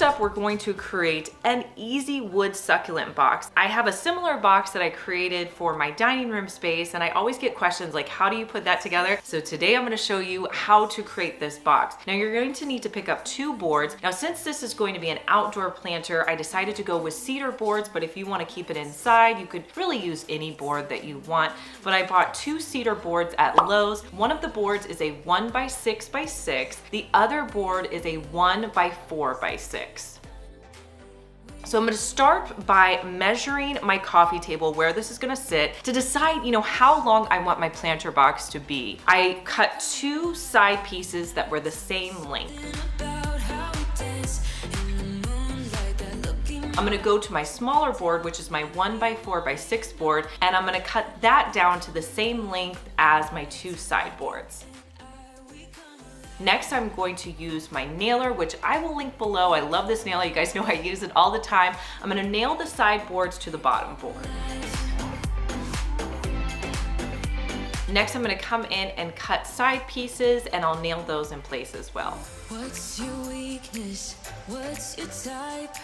up, we're going to create an easy wood succulent box. I have a similar box that I created for my dining room space, and I always get questions like, how do you put that together? So today I'm going to show you how to create this box. Now you're going to need to pick up 2 boards. Now since this is going to be an outdoor planter, I decided to go with cedar boards, but if you want to keep it inside, you could really use any board that you want. But I bought 2 cedar boards at Lowe's. One of the boards is a 1x6x6. The other board is a 1x4x6. So I'm gonna start by measuring my coffee table where this is gonna sit to decide, how long I want my planter box to be. I cut 2 side pieces that were the same length. I'm gonna go to my smaller board, which is my 1x4x6 board, and I'm gonna cut that down to the same length as my 2 side boards. Next, I'm going to use my nailer, which I will link below. I love this nailer. You guys know I use it all the time. I'm gonna nail the side boards to the bottom board. Next, I'm gonna come in and cut side pieces, and I'll nail those in place as well. What's your weakness? What's your type?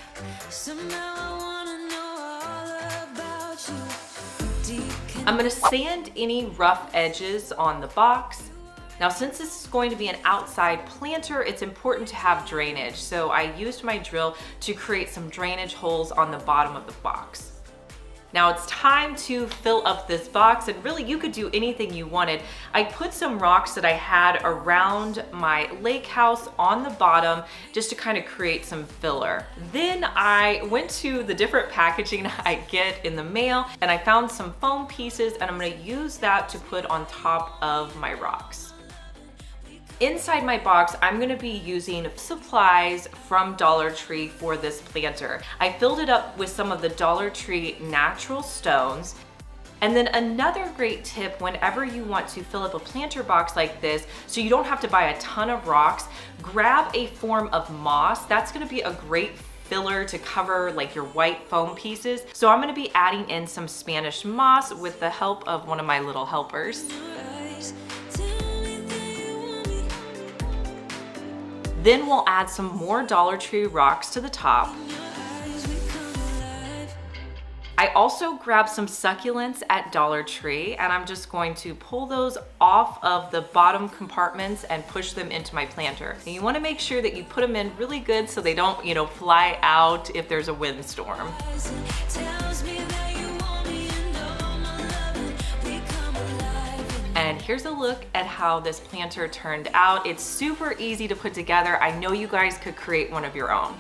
Somehow I wanna know all about you. I'm gonna sand any rough edges on the box. Now, since this is going to be an outside planter, it's important to have drainage. So I used my drill to create some drainage holes on the bottom of the box. Now it's time to fill up this box, and really you could do anything you wanted. I put some rocks that I had around my lake house on the bottom just to kind of create some filler. Then I went to the different packaging I get in the mail, and I found some foam pieces, and I'm gonna use that to put on top of my rocks. Inside my box, I'm gonna be using supplies from Dollar Tree for this planter. I filled it up with some of the Dollar Tree natural stones. And then another great tip whenever you want to fill up a planter box like this, so you don't have to buy a ton of rocks, grab a form of moss. That's gonna be a great filler to cover like your white foam pieces. So I'm gonna be adding in some Spanish moss with the help of one of my little helpers. Then we'll add some more Dollar Tree rocks to the top. I also grabbed some succulents at Dollar Tree, and I'm just going to pull those off of the bottom compartments and push them into my planter. And you wanna make sure that you put them in really good so they don't, fly out if there's a windstorm. And here's a look at how this planter turned out. It's super easy to put together. I know you guys could create one of your own.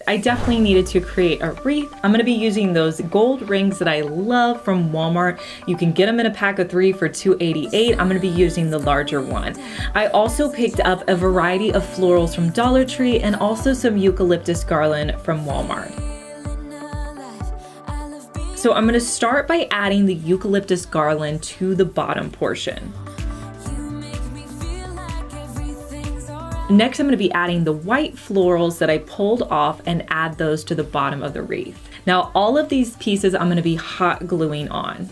I definitely needed to create a wreath. I'm gonna be using those gold rings that I love from Walmart. You can get them in a pack of 3 for $2.88. I'm gonna be using the larger one. I also picked up a variety of florals from Dollar Tree and also some eucalyptus garland from Walmart. So I'm gonna start by adding the eucalyptus garland to the bottom portion. Next, I'm gonna be adding the white florals that I pulled off and add those to the bottom of the wreath. Now, all of these pieces I'm gonna be hot gluing on.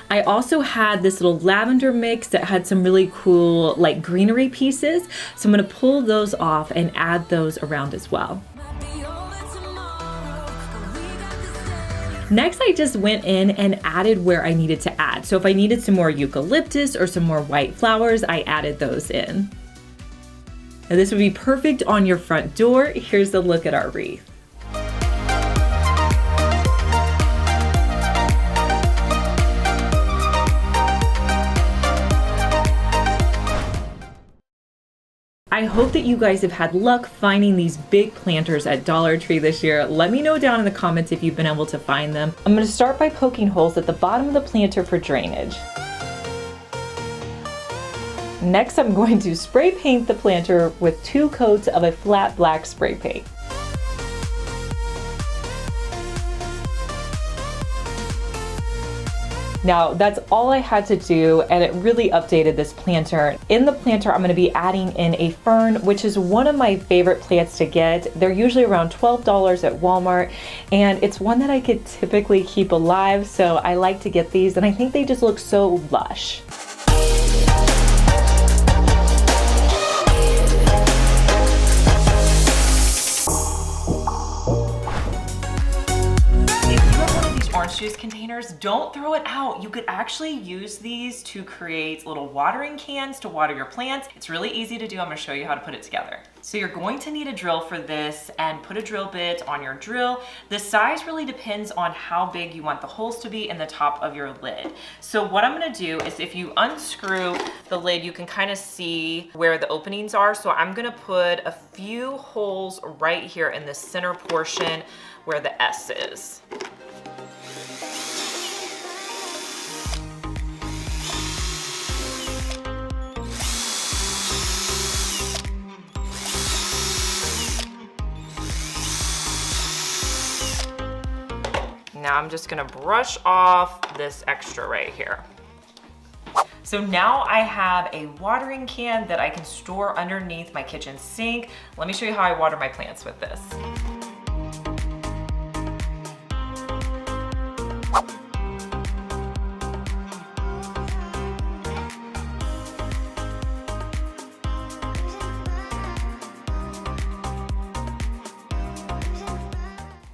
I also had this little lavender mix that had some really cool like greenery pieces. So I'm gonna pull those off and add those around as well. Next, I just went in and added where I needed to add. So if I needed some more eucalyptus or some more white flowers, I added those in. Now this would be perfect on your front door. Here's a look at our wreath. I hope that you guys have had luck finding these big planters at Dollar Tree this year. Let me know down in the comments if you've been able to find them. I'm going to start by poking holes at the bottom of the planter for drainage. Next, I'm going to spray paint the planter with 2 coats of a flat black spray paint. Now that's all I had to do, and it really updated this planter. In the planter, I'm gonna be adding in a fern, which is one of my favorite plants to get. They're usually around $12 at Walmart, and it's one that I could typically keep alive, so I like to get these, and I think they just look so lush. Orange juice containers, don't throw it out. You could actually use these to create little watering cans to water your plants. It's really easy to do. I'm gonna show you how to put it together. So you're going to need a drill for this, and put a drill bit on your drill. The size really depends on how big you want the holes to be in the top of your lid. So what I'm gonna do is, if you unscrew the lid, you can kind of see where the openings are. So I'm gonna put a few holes right here in the center portion where the S is. Now I'm just gonna brush off this extra right here. So now I have a watering can that I can store underneath my kitchen sink. Let me show you how I water my plants with this.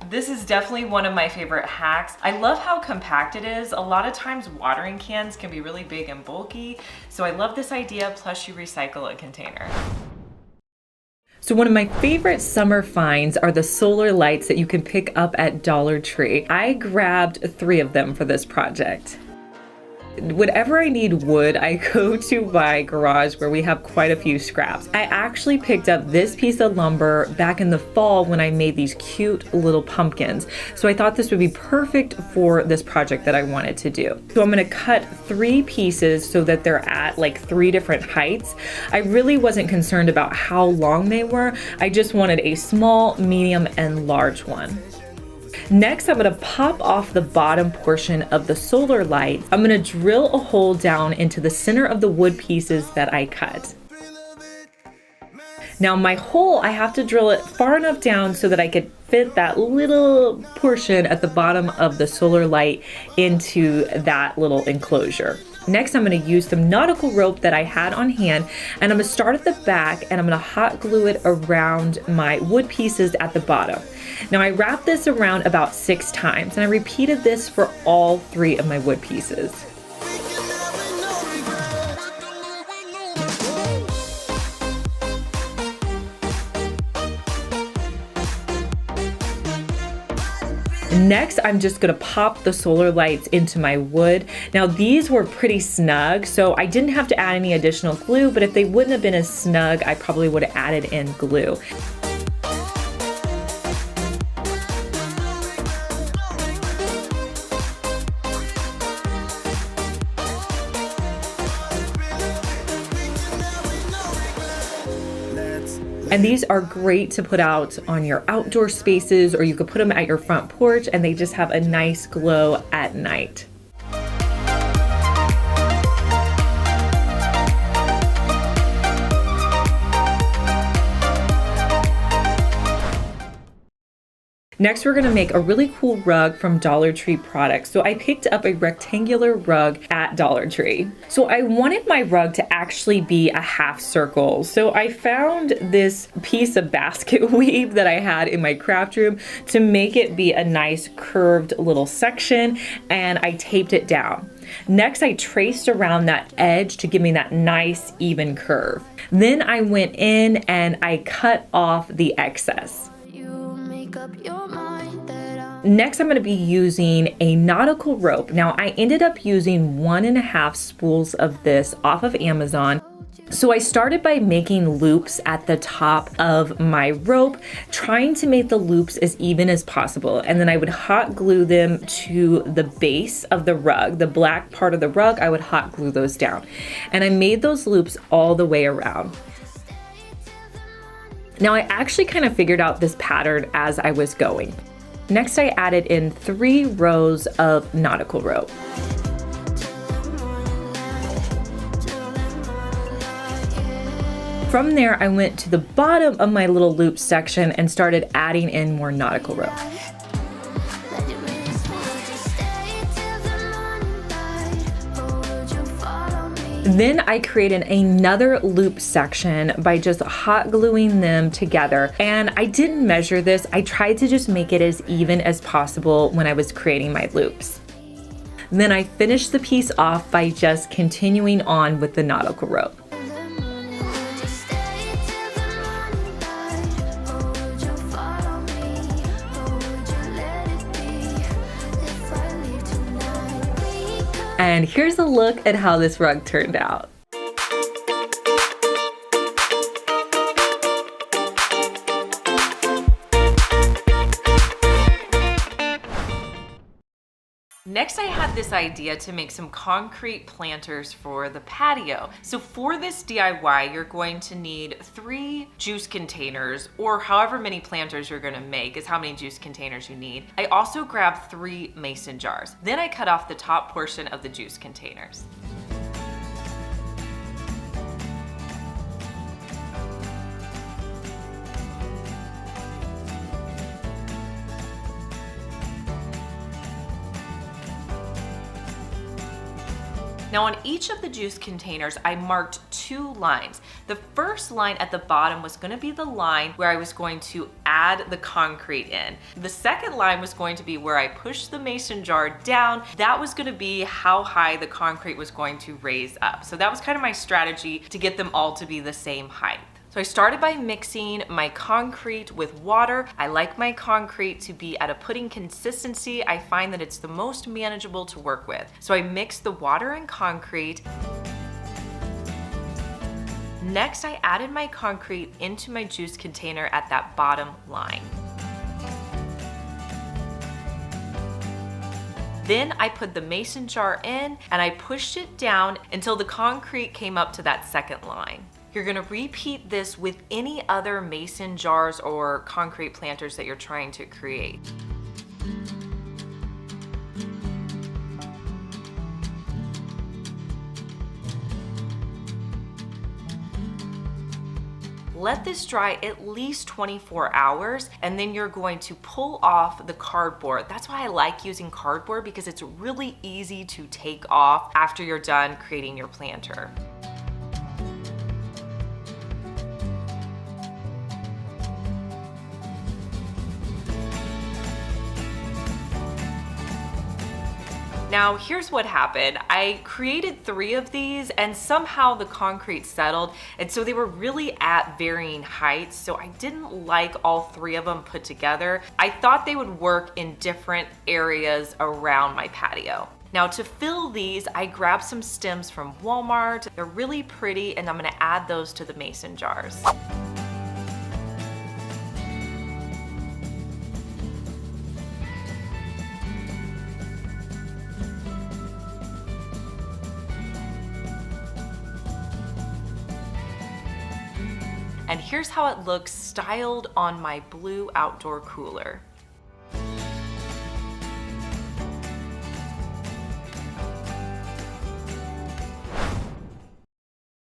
This is definitely one of my favorite hacks. I love how compact it is. A lot of times watering cans can be really big and bulky, so I love this idea, plus you recycle a container. So one of my favorite summer finds are the solar lights that you can pick up at Dollar Tree. I grabbed 3 of them for this project. Whenever I need wood, I go to my garage where we have quite a few scraps. I actually picked up this piece of lumber back in the fall when I made these cute little pumpkins. So I thought this would be perfect for this project that I wanted to do. So I'm gonna cut 3 pieces so that they're at like 3 different heights. I really wasn't concerned about how long they were. I just wanted a small, medium, and large one. Next, I'm gonna pop off the bottom portion of the solar light. I'm gonna drill a hole down into the center of the wood pieces that I cut. Now my hole, I have to drill it far enough down so that I could fit that little portion at the bottom of the solar light into that little enclosure. Next, I'm going to use some nautical rope that I had on hand, and I'm going to start at the back, and I'm going to hot glue it around my wood pieces at the bottom. Now I wrapped this around about 6 times, and I repeated this for all 3 of my wood pieces. Next, I'm just gonna pop the solar lights into my wood. Now these were pretty snug, so I didn't have to add any additional glue, but if they wouldn't have been as snug, I probably would have added in glue. And these are great to put out on your outdoor spaces, or you could put them at your front porch, and they just have a nice glow at night. Next, we're gonna make a really cool rug from Dollar Tree products. So I picked up a rectangular rug at Dollar Tree. So I wanted my rug to actually be a half circle. So I found this piece of basket weave that I had in my craft room to make it be a nice curved little section, and I taped it down. Next, I traced around that edge to give me that nice even curve. Then I went in and I cut off the excess. Next, I'm going to be using a nautical rope. Now, I ended up using 1.5 spools of this off of Amazon. So I started by making loops at the top of my rope, trying to make the loops as even as possible. And then I would hot glue them to the base of the rug. The black part of the rug, I would hot glue those down. And I made those loops all the way around. Now I actually kind of figured out this pattern as I was going. Next, I added in 3 rows of nautical rope. From there, I went to the bottom of my little loop section and started adding in more nautical rope. Then I created another loop section by just hot gluing them together. And I didn't measure this. I tried to just make it as even as possible when I was creating my loops. Then I finished the piece off by just continuing on with the nautical rope. And here's a look at how this rug turned out. Next, I had this idea to make some concrete planters for the patio. So for this DIY, you're going to need 3 juice containers, or however many planters you're gonna make is how many juice containers you need. I also grabbed 3 mason jars. Then I cut off the top portion of the juice containers. Now on each of the juice containers, I marked 2 lines. The first line at the bottom was gonna be the line where I was going to add the concrete in. The second line was going to be where I pushed the mason jar down. That was gonna be how high the concrete was going to raise up. So that was kind of my strategy to get them all to be the same height. So I started by mixing my concrete with water. I like my concrete to be at a pudding consistency. I find that it's the most manageable to work with. So I mixed the water and concrete. Next, I added my concrete into my juice container at that bottom line. Then I put the mason jar in and I pushed it down until the concrete came up to that second line. You're gonna repeat this with any other mason jars or concrete planters that you're trying to create. Let this dry at least 24 hours, and then you're going to pull off the cardboard. That's why I like using cardboard, because it's really easy to take off after you're done creating your planter. Now, here's what happened. I created 3 of these and somehow the concrete settled, and so they were really at varying heights, so I didn't like all 3 of them put together. I thought they would work in different areas around my patio. Now to fill these, I grabbed some stems from Walmart. They're really pretty, and I'm gonna add those to the mason jars. And here's how it looks styled on my blue outdoor cooler.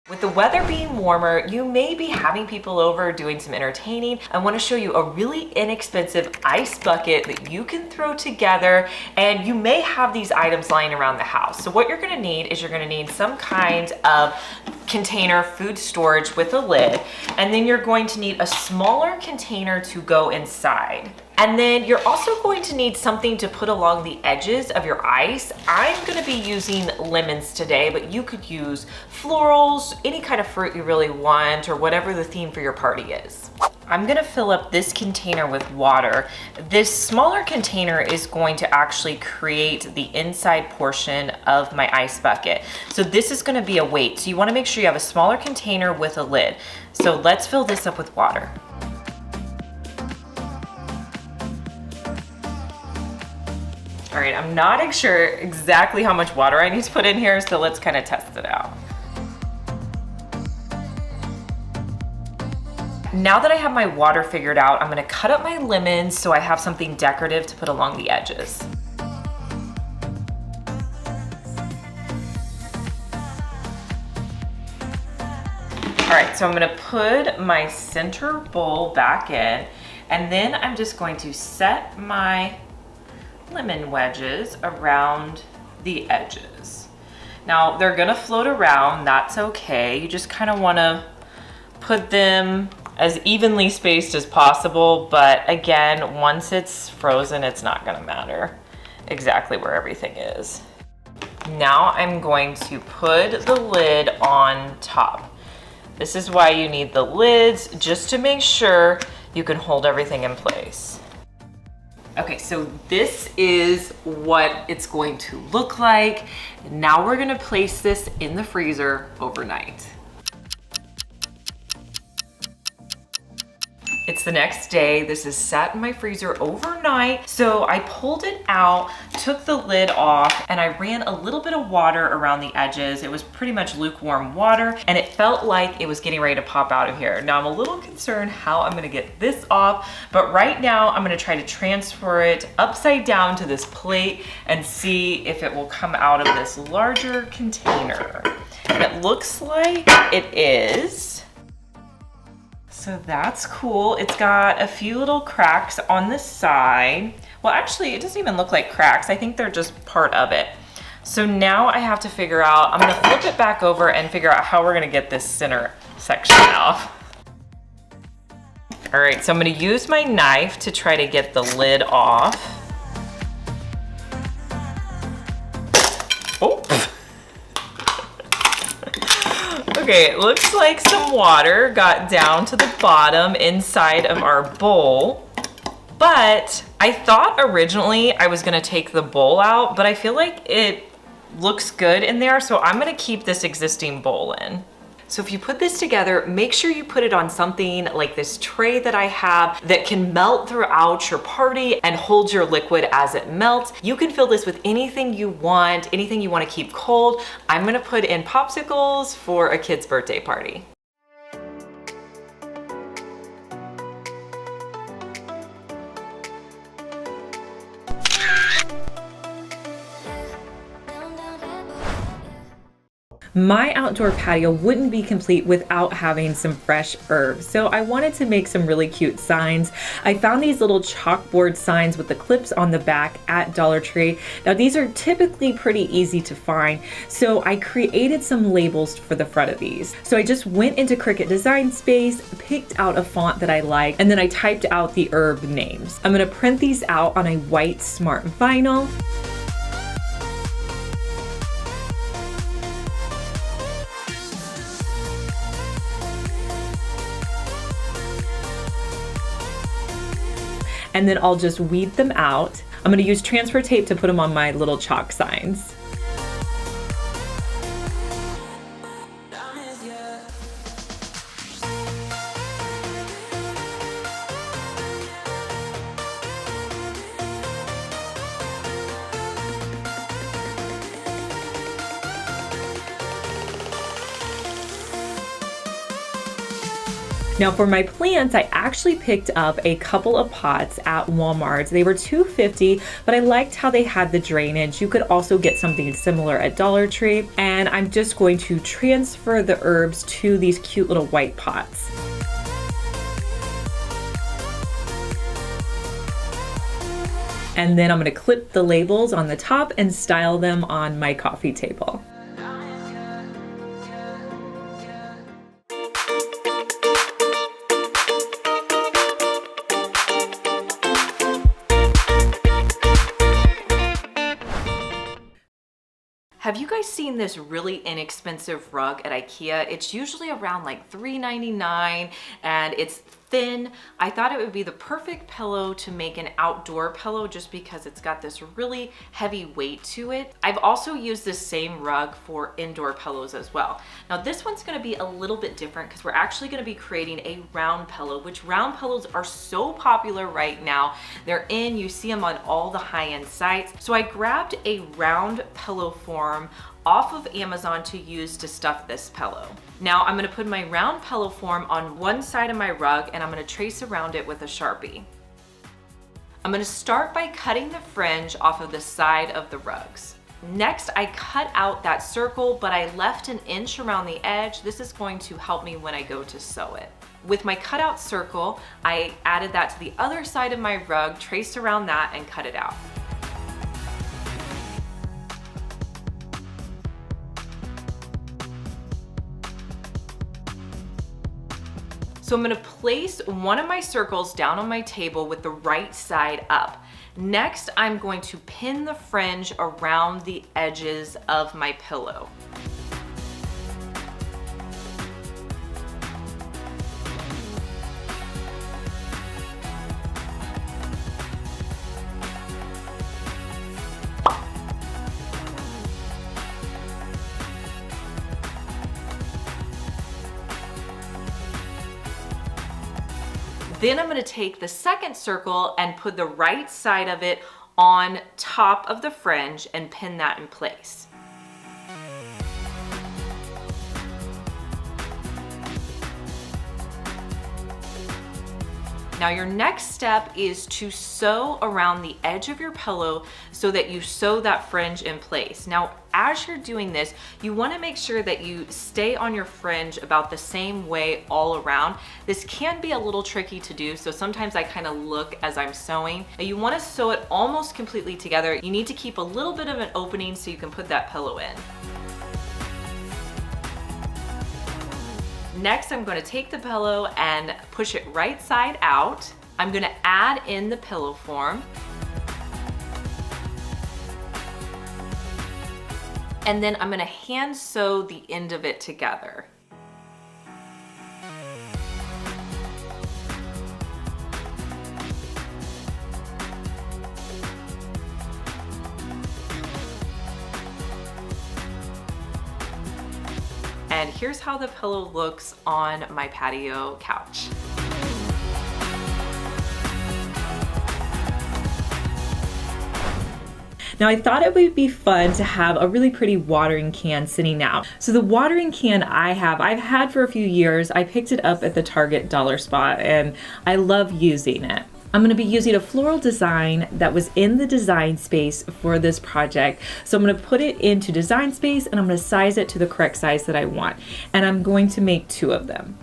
With the weather being warmer, you may be having people over doing some entertaining. I want to show you a really inexpensive ice bucket that you can throw together, and you may have these items lying around the house. So what you're going to need is you're going to need some kind of container, food storage with a lid, and then you're going to need a smaller container to go inside. And then you're also going to need something to put along the edges of your ice. I'm gonna be using lemons today, but you could use florals, any kind of fruit you really want, or whatever the theme for your party is. I'm gonna fill up this container with water. This smaller container is going to actually create the inside portion of my ice bucket. So this is gonna be a weight. So you wanna make sure you have a smaller container with a lid. So let's fill this up with water. All right, I'm not sure exactly how much water I need to put in here, so let's kind of test it out. Now that I have my water figured out, I'm gonna cut up my lemons so I have something decorative to put along the edges. All right, so I'm gonna put my center bowl back in, and then I'm just going to set my lemon wedges around the edges. Now they're gonna float around, that's okay. You just kind of wanna put them as evenly spaced as possible, but again, once it's frozen, it's not gonna matter exactly where everything is. Now I'm going to put the lid on top. This is why you need the lids, just to make sure you can hold everything in place. Okay, so this is what it's going to look like. Now we're gonna place this in the freezer overnight. It's the next day. This is sat in my freezer overnight. So I pulled it out, took the lid off, and I ran a little bit of water around the edges. It was pretty much lukewarm water, and it felt like it was getting ready to pop out of here. Now I'm a little concerned how I'm gonna get this off, but right now I'm gonna try to transfer it upside down to this plate and see if it will come out of this larger container. And it looks like it is. So that's cool. It's got a few little cracks on the side. Well, actually, it doesn't even look like cracks. I think they're just part of it. So now I have to figure out, I'm gonna flip it back over and figure out how we're gonna get this center section off. All right, so I'm gonna use my knife to try to get the lid off. Oh. Okay, it looks like some water got down to the bottom inside of our bowl, but I thought originally I was gonna take the bowl out, but I feel like it looks good in there, so I'm gonna keep this existing bowl in. So if you put this together, make sure you put it on something like this tray that I have that can melt throughout your party and hold your liquid as it melts. You can fill this with anything you want to keep cold. I'm gonna put in popsicles for a kid's birthday party. My outdoor patio wouldn't be complete without having some fresh herbs, so I wanted to make some really cute signs. I found these little chalkboard signs with the clips on the back at Dollar Tree. Now these are typically pretty easy to find, so I created some labels for the front of these. So I just went into Cricut Design Space, picked out a font that I like, and then I typed out the herb names. I'm gonna print these out on a white smart vinyl. And then I'll just weed them out. I'm gonna use transfer tape to put them on my little chalk signs. Now for my plants, I actually picked up a couple of pots at Walmart. They were $2.50, but I liked how they had the drainage. You could also get something similar at Dollar Tree. And I'm just going to transfer the herbs to these cute little white pots. And then I'm gonna clip the labels on the top and style them on my coffee table. Have you guys seen this really inexpensive rug at IKEA? It's usually around like $3.99 and it's thin. I thought it would be the perfect pillow to make an outdoor pillow just because it's got this really heavy weight to it. I've also used this same rug for indoor pillows as well. Now this one's gonna be a little bit different because we're actually gonna be creating a round pillow, which round pillows are so popular right now. They're in, you see them on all the high-end sites. So I grabbed a round pillow form off of Amazon to use to stuff this pillow. Now I'm gonna put my round pillow form on one side of my rug and I'm gonna trace around it with a Sharpie. I'm gonna start by cutting the fringe off of the side of the rugs. Next, I cut out that circle, but I left an inch around the edge. This is going to help me when I go to sew it. With my cutout circle, I added that to the other side of my rug, traced around that, and cut it out. So I'm gonna place one of my circles down on my table with the right side up. Next, I'm going to pin the fringe around the edges of my pillow. Then I'm gonna take the second circle and put the right side of it on top of the fringe and pin that in place. Now your next step is to sew around the edge of your pillow so that you sew that fringe in place. Now, as you're doing this, you wanna make sure that you stay on your fringe about the same way all around. This can be a little tricky to do, so sometimes I kind of look as I'm sewing. You wanna sew it almost completely together. You need to keep a little bit of an opening so you can put that pillow in. Next, I'm going to take the pillow and push it right side out. I'm going to add in the pillow form. And then I'm going to hand sew the end of it together. And here's how the pillow looks on my patio couch. Now I thought it would be fun to have a really pretty watering can sitting out. So the watering can I've had for a few years. I picked it up at the Target dollar spot and I love using it. I'm going to be using a floral design that was in the design space for this project. So I'm going to put it into design space and I'm going to size it to the correct size that I want. And I'm going to make 2 of them.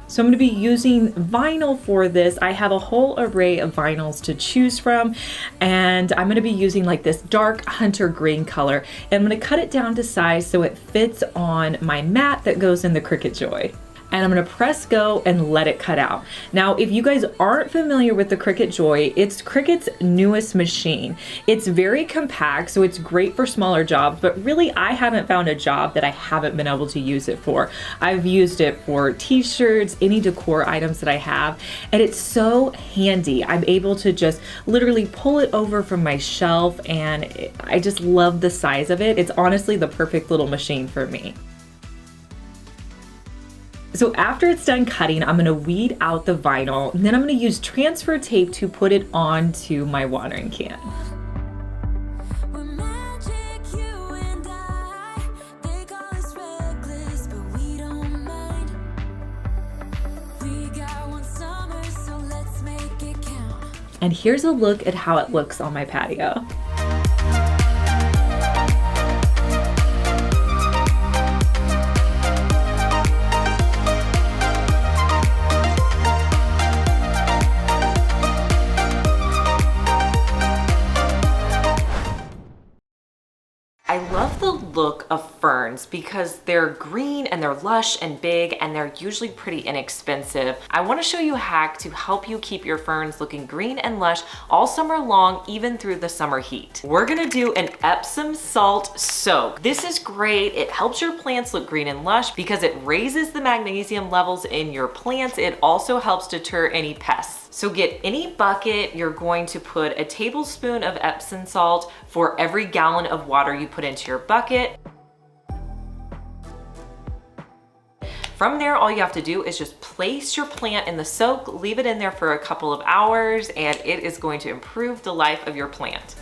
So I'm going to be using vinyl for this. I have a whole array of vinyls to choose from, and I'm going to be using like this dark hunter green color. And I'm going to cut it down to size so it fits on my mat that goes in the Cricut Joy. And I'm gonna press go and let it cut out. Now, if you guys aren't familiar with the Cricut Joy, it's Cricut's newest machine. It's very compact, so it's great for smaller jobs, but really I haven't found a job that I haven't been able to use it for. I've used it for t-shirts, any decor items that I have, and it's so handy. I'm able to just literally pull it over from my shelf, and I just love the size of it. It's honestly the perfect little machine for me. So after it's done cutting, I'm gonna weed out the vinyl, and then I'm gonna use transfer tape to put it onto my watering can. And here's a look at how it looks on my patio. I love the look of ferns because they're green and they're lush and big and they're usually pretty inexpensive. I want to show you a hack to help you keep your ferns looking green and lush all summer long, even through the summer heat. We're gonna do an Epsom salt soak. This is great. It helps your plants look green and lush because it raises the magnesium levels in your plants. It also helps deter any pests. So get any bucket, you're going to put a tablespoon of Epsom salt for every gallon of water you put into your bucket. From there, all you have to do is just place your plant in the soak, leave it in there for a couple of hours, and it is going to improve the life of your plant.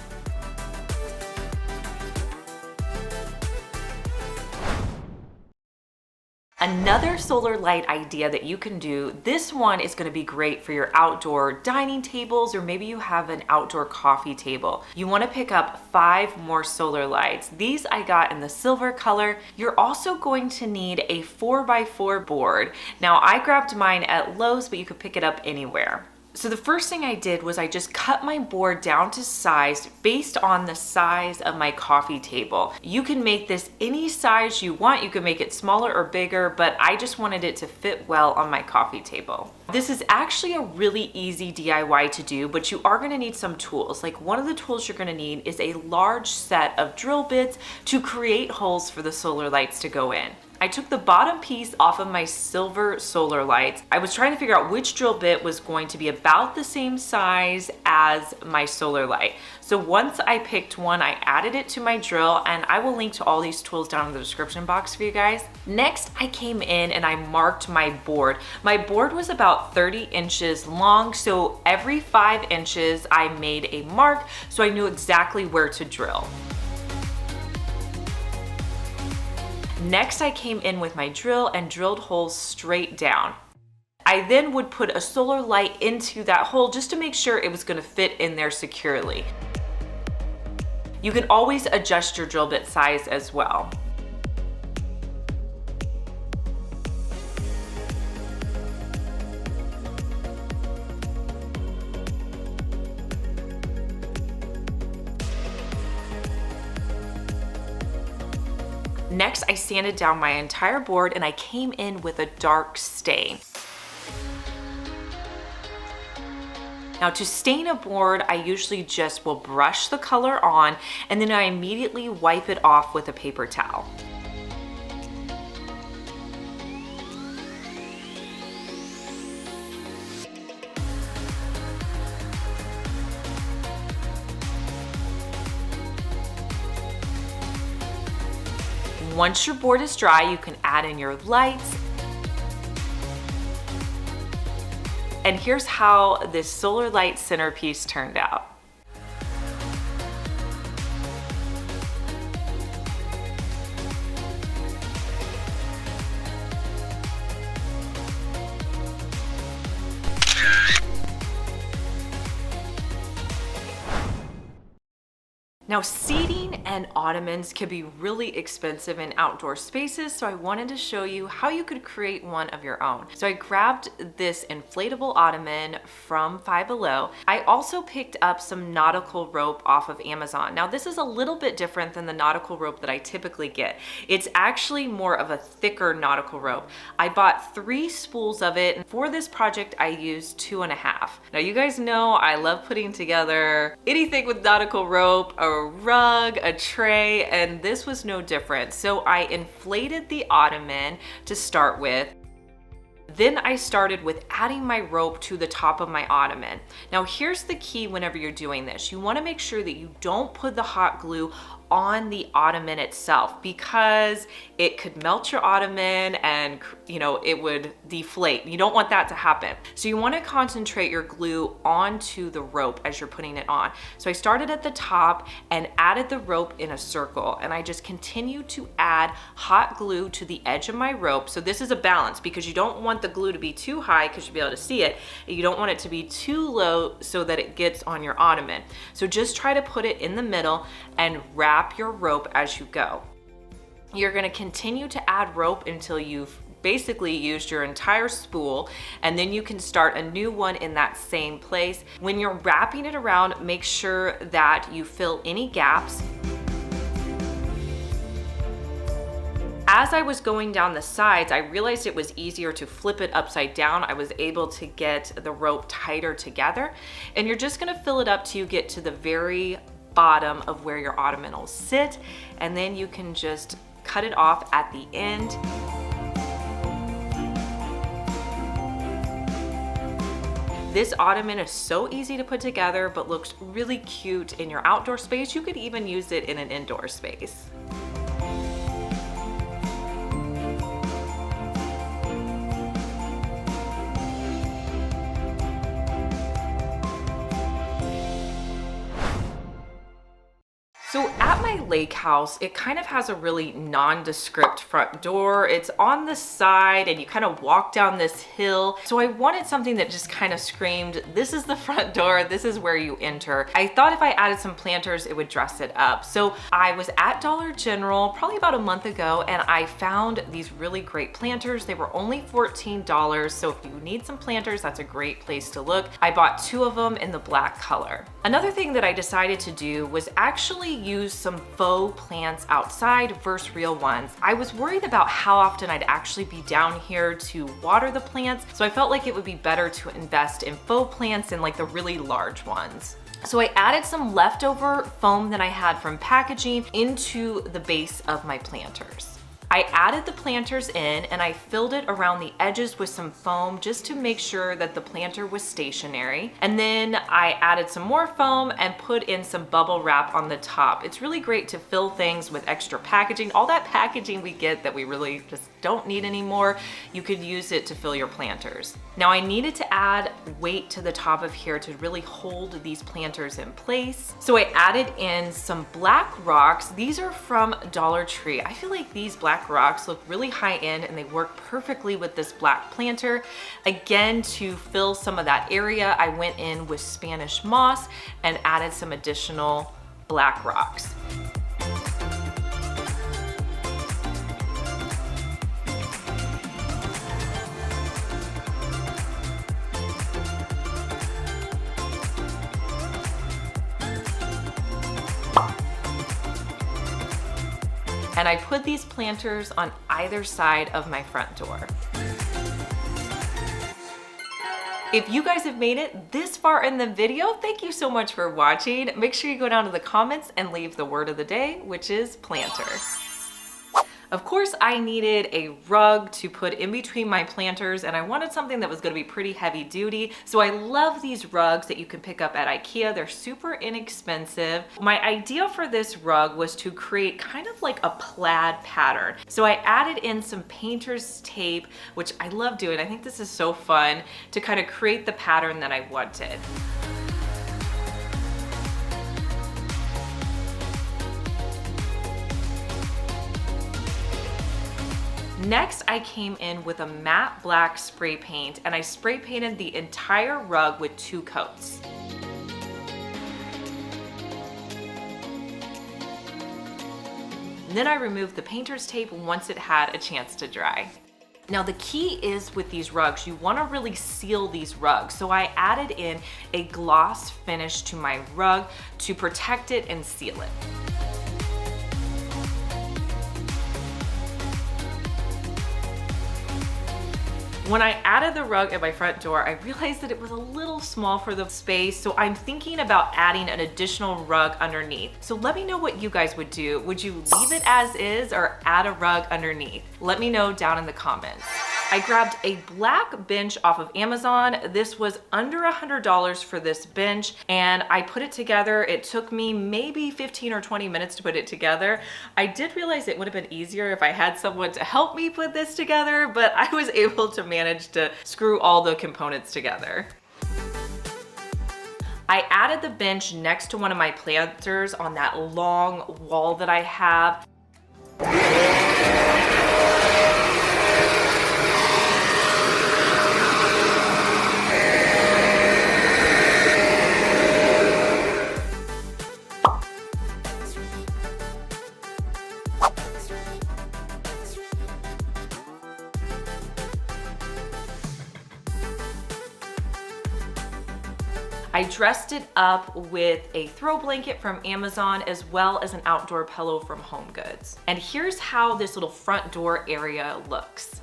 Another solar light idea that you can do, this one is going to be great for your outdoor dining tables, or maybe you have an outdoor coffee table. You want to pick up 5 more solar lights. These I got in the silver color. You're also going to need a 4x4 board. Now I grabbed mine at Lowe's, but you could pick it up anywhere. So the first thing I did was I just cut my board down to size based on the size of my coffee table. You can make this any size you want. You can make it smaller or bigger, but I just wanted it to fit well on my coffee table. This is actually a really easy DIY to do, but you are going to need some tools. Like, one of the tools you're going to need is a large set of drill bits to create holes for the solar lights to go in. I took the bottom piece off of my silver solar lights. I was trying to figure out which drill bit was going to be about the same size as my solar light. So once I picked one, I added it to my drill, and I will link to all these tools down in the description box for you guys. Next, I came in and I marked my board. My board was about 30 inches long, so every 5 inches I made a mark so I knew exactly where to drill. Next, I came in with my drill and drilled holes straight down. I then would put a solar light into that hole just to make sure it was going to fit in there securely. You can always adjust your drill bit size as well. Next, I sanded down my entire board and I came in with a dark stain. Now, to stain a board, I usually just will brush the color on and then I immediately wipe it off with a paper towel. Once your board is dry, you can add in your lights. And here's how this solar light centerpiece turned out. Now, seating and ottomans can be really expensive in outdoor spaces, so I wanted to show you how you could create one of your own. So I grabbed this inflatable ottoman from Five Below. I also picked up some nautical rope off of Amazon. Now, this is a little bit different than the nautical rope that I typically get. It's actually more of a thicker nautical rope. I bought 3 spools of it, and for this project, I used 2.5. Now, you guys know I love putting together anything with nautical rope, a rug, a tray, and this was no different. So I inflated the ottoman to start with. Then I started with adding my rope to the top of my ottoman. Now, here's the key whenever you're doing this. You want to make sure that you don't put the hot glue on the ottoman itself, because it could melt your ottoman and it would deflate. You don't want that to happen. So you want to concentrate your glue onto the rope as you're putting it on. So I started at the top and added the rope in a circle, and I just continued to add hot glue to the edge of my rope. So this is a balance, because you don't want the glue to be too high because you'll be able to see it. You don't want it to be too low so that it gets on your ottoman. So just try to put it in the middle and wrap your rope as you go. You're going to continue to add rope until you've basically used your entire spool, and then you can start a new one in that same place. When you're wrapping it around, make sure that you fill any gaps. As I was going down the sides, I realized it was easier to flip it upside down. I was able to get the rope tighter together, and you're just going to fill it up till you get to the very bottom of where your ottoman will sit, and then you can just cut it off at the end. This ottoman is so easy to put together, but looks really cute in your outdoor space. You could even use it in an indoor space. So So at my lake house, it kind of has a really nondescript front door. It's on the side and you kind of walk down this hill. So I wanted something that just kind of screamed, this is the front door, this is where you enter. I thought if I added some planters, it would dress it up. So I was at Dollar General probably about a month ago and I found these really great planters. They were only $14. So if you need some planters, that's a great place to look. I bought 2 of them in the black color. Another thing that I decided to do was actually use some faux plants outside versus real ones. I was worried about how often I'd actually be down here to water the plants, so I felt like it would be better to invest in faux plants and like the really large ones. So I added some leftover foam that I had from packaging into the base of my planters. I added the planters in and I filled it around the edges with some foam just to make sure that the planter was stationary. And then I added some more foam and put in some bubble wrap on the top. It's really great to fill things with extra packaging. All that packaging we get that we really just don't need anymore, you could use it to fill your planters. Now I needed to add weight to the top of here to really hold these planters in place. So I added in some black rocks. These are from Dollar Tree. I feel like these black rocks look really high end and they work perfectly with this black planter. Again, to fill some of that area, I went in with Spanish moss and added some additional black rocks. And I put these planters on either side of my front door. If you guys have made it this far in the video, thank you so much for watching. Make sure you go down to the comments and leave the word of the day, which is planter. Of course, I needed a rug to put in between my planters and I wanted something that was gonna be pretty heavy duty. So I love these rugs that you can pick up at IKEA. They're super inexpensive. My idea for this rug was to create kind of like a plaid pattern. So I added in some painter's tape, which I love doing. I think this is so fun to kind of create the pattern that I wanted. Next, I came in with a matte black spray paint and I spray painted the entire rug with 2 coats. Then I removed the painter's tape once it had a chance to dry. Now the key is with these rugs, you wanna really seal these rugs. So I added in a gloss finish to my rug to protect it and seal it. When I added the rug at my front door, I realized that it was a little small for the space, so I'm thinking about adding an additional rug underneath. So let me know what you guys would do. Would you leave it as is or add a rug underneath? Let me know down in the comments. I grabbed a black bench off of Amazon. This was under $100 for this bench and I put it together. It took me maybe 15 or 20 minutes to put it together. I did realize it would have been easier if I had someone to help me put this together, but I was able to manage to screw all the components together. I added the bench next to one of my planters on that long wall that I have. I dressed it up with a throw blanket from Amazon as well as an outdoor pillow from HomeGoods. And here's how this little front door area looks.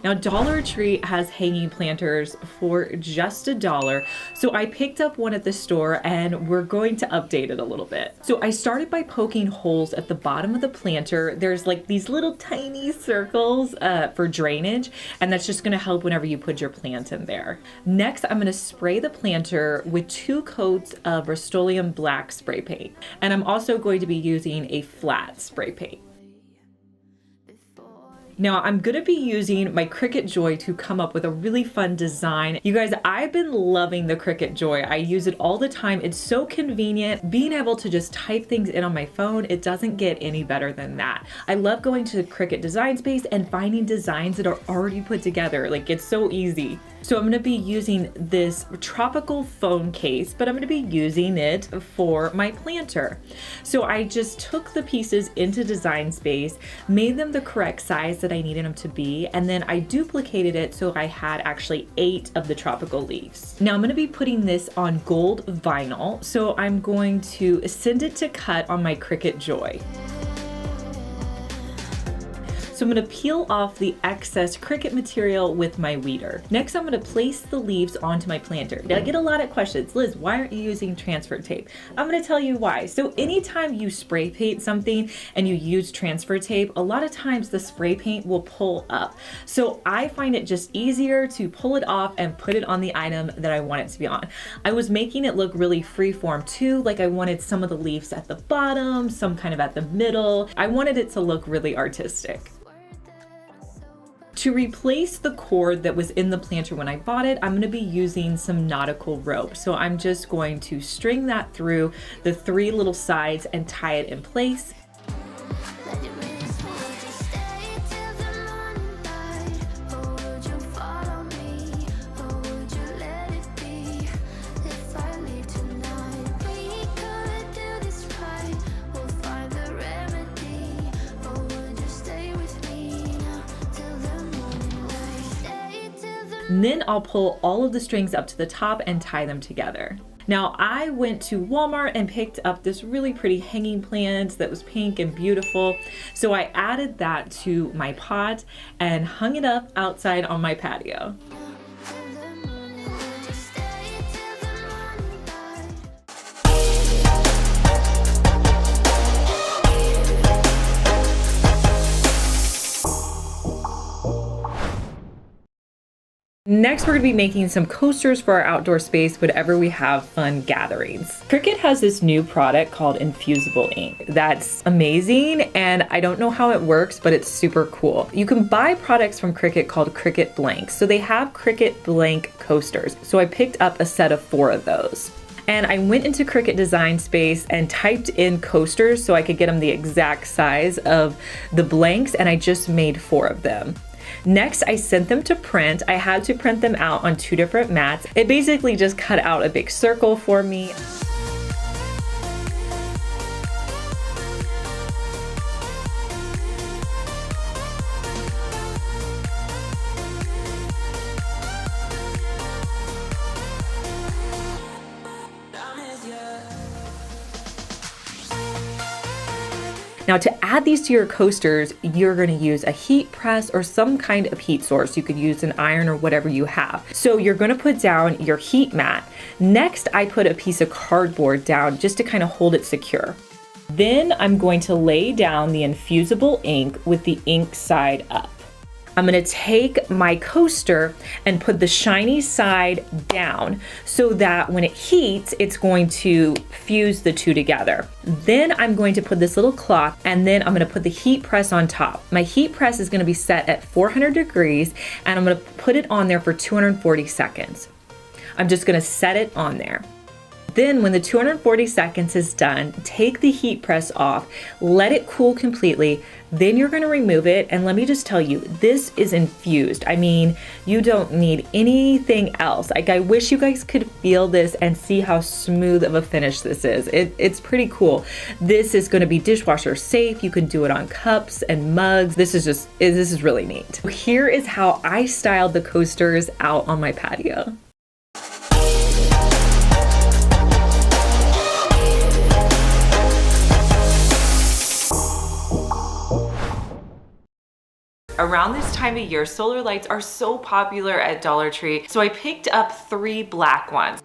Now, Dollar Tree has hanging planters for just $1. So I picked up one at the store and we're going to update it a little bit. So I started by poking holes at the bottom of the planter. There's like these little tiny circles for drainage, and that's just gonna help whenever you put your plant in there. Next, I'm gonna spray the planter with 2 coats of Rust-Oleum black spray paint. And I'm also going to be using a flat spray paint. Now I'm gonna be using my Cricut Joy to come up with a really fun design. You guys, I've been loving the Cricut Joy. I use it all the time. It's so convenient. Being able to just type things in on my phone, it doesn't get any better than that. I love going to the Cricut Design Space and finding designs that are already put together. Like, it's so easy. So I'm gonna be using this tropical phone case, but I'm gonna be using it for my planter. So I just took the pieces into Design Space, made them the correct size that I needed them to be, and then I duplicated it so I had actually 8 of the tropical leaves. Now I'm gonna be putting this on gold vinyl, so I'm going to send it to cut on my Cricut Joy. So I'm gonna peel off the excess Cricut material with my weeder. Next, I'm gonna place the leaves onto my planter. Now, I get a lot of questions. Liz, why aren't you using transfer tape? I'm gonna tell you why. So anytime you spray paint something and you use transfer tape, a lot of times the spray paint will pull up. So I find it just easier to pull it off and put it on the item that I want it to be on. I was making it look really freeform too, like I wanted some of the leaves at the bottom, some kind of at the middle. I wanted it to look really artistic. To replace the cord that was in the planter when I bought it, I'm gonna be using some nautical rope. So I'm just going to string that through the 3 little sides and tie it in place. And then I'll pull all of the strings up to the top and tie them together. Now I went to Walmart and picked up this really pretty hanging plant that was pink and beautiful. So I added that to my pot and hung it up outside on my patio. Next, we're gonna be making some coasters for our outdoor space whenever we have fun gatherings. Cricut has this new product called infusible ink that's amazing, and I don't know how it works, but it's super cool. You can buy products from Cricut called Cricut Blanks. So they have Cricut Blank coasters. So I picked up a set of 4 of those. And I went into Cricut Design Space and typed in coasters so I could get them the exact size of the blanks, and I just made 4 of them. Next, I sent them to print. I had to print them out on 2 different mats. It basically just cut out a big circle for me. Now to add these to your coasters, you're gonna use a heat press or some kind of heat source. You could use an iron or whatever you have. So you're gonna put down your heat mat. Next, I put a piece of cardboard down just to kind of hold it secure. Then I'm going to lay down the infusible ink with the ink side up. I'm gonna take my coaster and put the shiny side down so that when it heats, it's going to fuse the 2 together. Then I'm going to put this little cloth, and then I'm gonna put the heat press on top. My heat press is gonna be set at 400 degrees, and I'm gonna put it on there for 240 seconds. I'm just gonna set it on there. Then when the 240 seconds is done, take the heat press off, let it cool completely, then you're gonna remove it, and let me just tell you, this is infused. I mean, you don't need anything else. Like, I wish you guys could feel this and see how smooth of a finish this is. It's pretty cool. This is gonna be dishwasher safe. You can do it on cups and mugs. This is really neat. Here is how I styled the coasters out on my patio. Around this time of year, solar lights are so popular at Dollar Tree, so I picked up 3 black ones.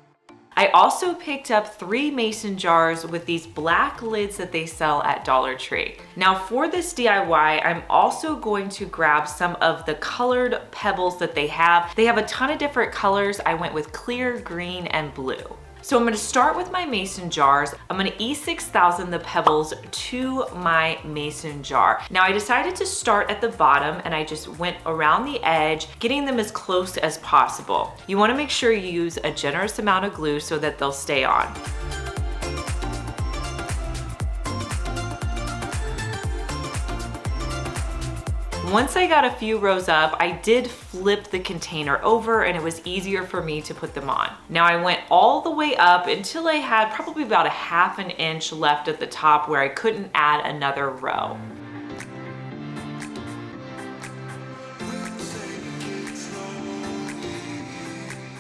I also picked up 3 mason jars with these black lids that they sell at Dollar Tree. Now for this DIY, I'm also going to grab some of the colored pebbles that they have. They have a ton of different colors. I went with clear, green, and blue. So I'm going to start with my mason jars. I'm going to E6000 the pebbles to my mason jar. Now I decided to start at the bottom and I just went around the edge, getting them as close as possible. You want to make sure you use a generous amount of glue so that they'll stay on. Once I got a few rows up, I did flip the container over and it was easier for me to put them on. Now I went all the way up until I had probably about a ½ an inch left at the top where I couldn't add another row.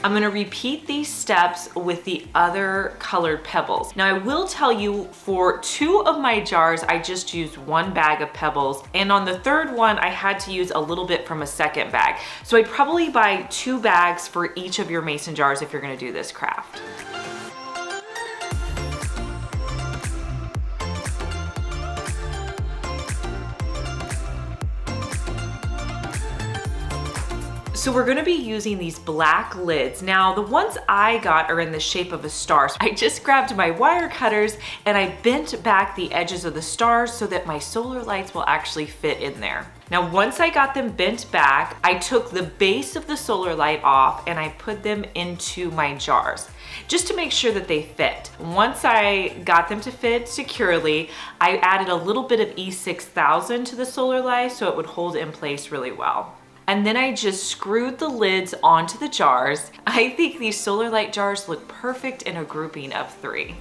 I'm gonna repeat these steps with the other colored pebbles. Now I will tell you, for 2 of my jars, I just used 1 bag of pebbles, and on the 3rd one, I had to use a little bit from a 2nd bag. So I'd probably buy 2 bags for each of your mason jars if you're gonna do this craft. So we're gonna be using these black lids. Now, the ones I got are in the shape of a star. So I just grabbed my wire cutters and I bent back the edges of the stars so that my solar lights will actually fit in there. Now, once I got them bent back, I took the base of the solar light off and I put them into my jars, just to make sure that they fit. Once I got them to fit securely, I added a little bit of E6000 to the solar light so it would hold in place really well. And then I just screwed the lids onto the jars. I think these solar light jars look perfect in a grouping of 3.